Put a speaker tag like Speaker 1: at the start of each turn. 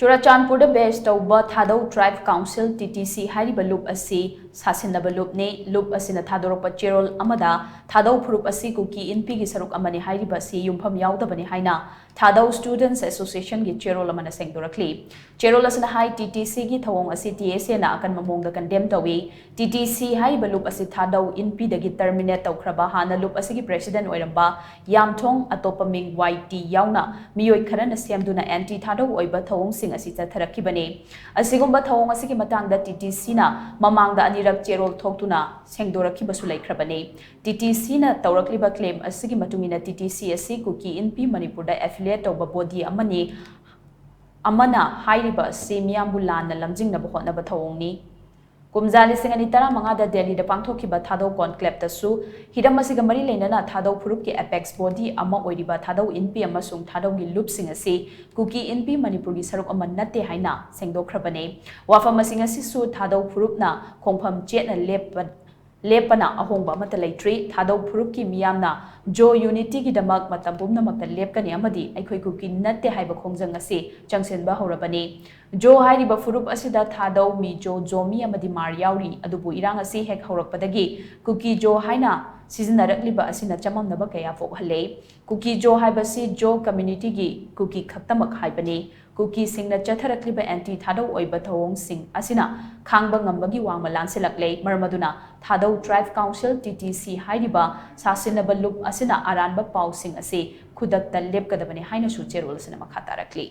Speaker 1: Churachandpur based Touba Thadou Tribe Council TTC Hairiba Lup Asi Shajinnaba Lup ne Lup ASINA THADORAKPA CHEROL AMADA Thadou PHURUP Asi KUKI INPI gi SHARUK AMANI HAIRIBA asi YUMPHAM YAODABANI HAINA Thadou Students Association gi CHEROL AMANA SHENGDORAKLI CHEROL ASINA hai TTC gi thawong asi TSA na akan mamongda condemn tawi TTC Hairiba Lup asi Thadou INPI dagi terminate tawkraba hana Lup asi gi president oiramba yamthong atopa ming YT yauna miyoi kharana semduna anti Thadou oiba thawong sing asi chatharakibani asigumba thawong asi gi matangda TTC na mamangda anirak CHEROL thoktuna sengdorakibasu laikhrabani TTC na tawrakliba claim asigi matungina TTC asi KUKI INPI Manipurda affiliate tawba body amani AMANA Hairiba asi miyambu lanna lamjingnaba hotnaba thawongni Kumjali singani tara mangada Delhi da pangthokiba Thadou conclave tasu hidam asiga mari leinana Thadou PHURUP ki apex body ama oiriba Thadou INPI amasung Thadou gi Lup sing asi KUKI INPI Manipur gi SHARUK ama natte haina sengdokhrabani wafam asinga sisu Thadou PHURUP na khongpham chetna lepana ahongba mata leitri Thadou PHURUP ki miyamna jo unity gi damak matam pumna makta lepkani amadi aikhoi KUKI natte haiba khongjang asi changsenba horabani jo hairiba PHURUP asida Thadou mi jo jomi amadi mar yauri adubu irang asi hek horakpadagi KUKI jo haina sizinnarakliba asina chamamnaba kaya fokhale KUKI jo haibasi jo community gi KUKI khaktamak haibani KUKI singna chatharakliba anti Thadou oiba thawong sing asina khangba ngambagi wangma lanselakle marmaduna Thadou Tribe Council TTC Hairiba Shajinnaba Lup asina aranba pau sing asi khudakta lepkadabani haina su CHEROL sina makha tarakli